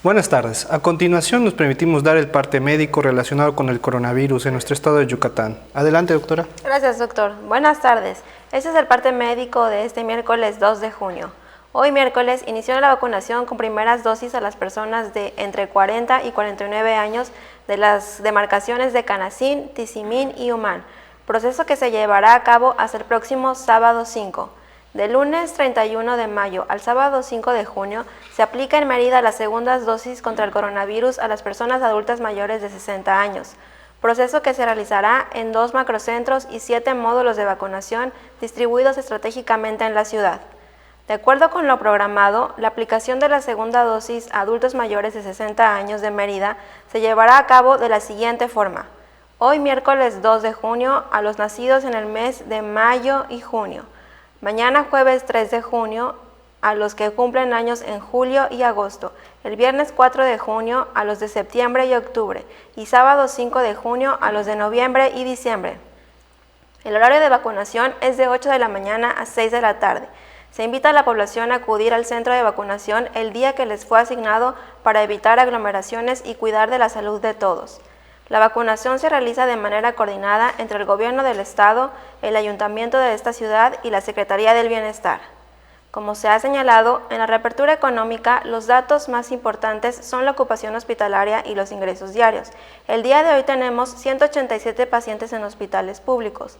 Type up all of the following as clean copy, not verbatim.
Buenas tardes. A continuación nos permitimos dar el parte médico relacionado con el coronavirus en nuestro estado de Yucatán. Adelante, doctora. Gracias, doctor. Buenas tardes. Este es el parte médico de este miércoles 2 de junio. Hoy miércoles inició la vacunación con primeras dosis a las personas de entre 40 y 49 años de las demarcaciones de Canacín, Tizimín y Humán, proceso que se llevará a cabo hasta el próximo sábado 5. Del lunes 31 de mayo al sábado 5 de junio se aplica en Mérida las segundas dosis contra el coronavirus a las personas adultas mayores de 60 años, proceso que se realizará en 2 macrocentros y 7 módulos de vacunación distribuidos estratégicamente en la ciudad. De acuerdo con lo programado, la aplicación de la segunda dosis a adultos mayores de 60 años de Mérida se llevará a cabo de la siguiente forma. Hoy miércoles 2 de junio a los nacidos en el mes de mayo y junio. Mañana jueves 3 de junio a los que cumplen años en julio y agosto. El viernes 4 de junio a los de septiembre y octubre. Y sábado 5 de junio a los de noviembre y diciembre. El horario de vacunación es de 8 de la mañana a 6 de la tarde. Se invita a la población a acudir al centro de vacunación el día que les fue asignado para evitar aglomeraciones y cuidar de la salud de todos. La vacunación se realiza de manera coordinada entre el Gobierno del Estado, el Ayuntamiento de esta ciudad y la Secretaría del Bienestar. Como se ha señalado, en la reapertura económica los datos más importantes son la ocupación hospitalaria y los ingresos diarios. El día de hoy tenemos 187 pacientes en hospitales públicos.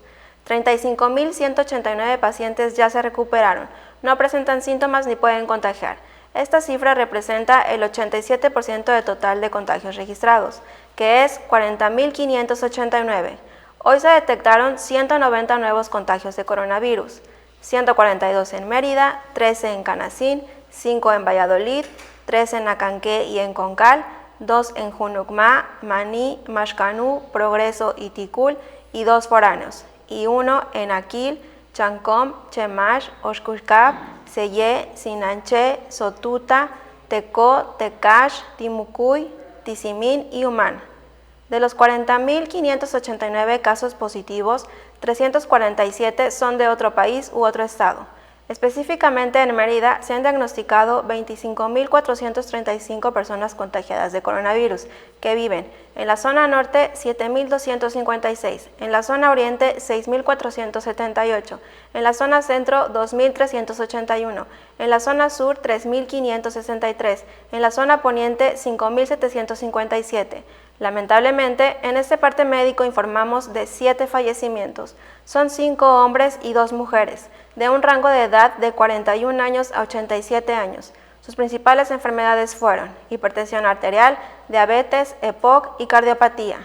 35.189 pacientes ya se recuperaron, no presentan síntomas ni pueden contagiar. Esta cifra representa el 87% del total de contagios registrados, que es 40.589. Hoy se detectaron 190 nuevos contagios de coronavirus, 142 en Mérida, 13 en Canacín, 5 en Valladolid, 3 en Acanqué y en Concal, 2 en Junucmá, Maní, Maxcanú, Progreso y Ticul y 2 foráneos, y 1 en Aquil, Chancom, Chemash, Oshkushkab, Sellé, Sinanché, Sotuta, Tecó, Tecash, Timucuy, Tizimín y Humán. De los 40.589 casos positivos, 347 son de otro país u otro estado. Específicamente en Mérida se han diagnosticado 25.435 personas contagiadas de coronavirus que viven en la zona norte 7.256, en la zona oriente 6.478, en la zona centro 2.381, en la zona sur 3.563, en la zona poniente 5.757. Lamentablemente, en este parte médico informamos de 7 fallecimientos. Son 5 hombres y 2 mujeres, de un rango de edad de 41 años a 87 años. Sus principales enfermedades fueron hipertensión arterial, diabetes, EPOC y cardiopatía.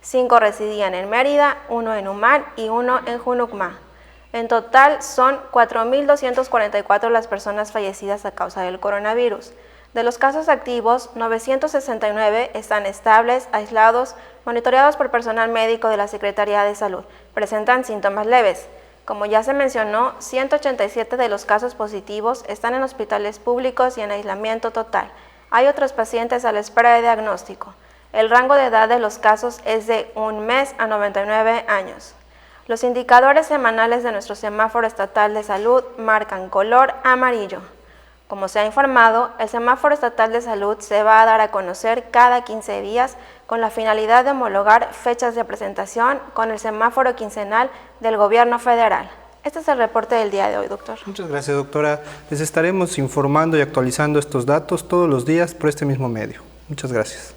5 residían en Mérida, 1 en Humán y 1 en Junucmá. En total son 4.244 las personas fallecidas a causa del coronavirus. De los casos activos, 969 están estables, aislados, monitoreados por personal médico de la Secretaría de Salud. Presentan síntomas leves. Como ya se mencionó, 187 de los casos positivos están en hospitales públicos y en aislamiento total. Hay otros pacientes a la espera de diagnóstico. El rango de edad de los casos es de 1 mes a 99 años. Los indicadores semanales de nuestro semáforo estatal de salud marcan color amarillo. Como se ha informado, el semáforo estatal de salud se va a dar a conocer cada 15 días con la finalidad de homologar fechas de presentación con el semáforo quincenal del Gobierno federal. Este es el reporte del día de hoy, doctor. Muchas gracias, doctora. Les estaremos informando y actualizando estos datos todos los días por este mismo medio. Muchas gracias.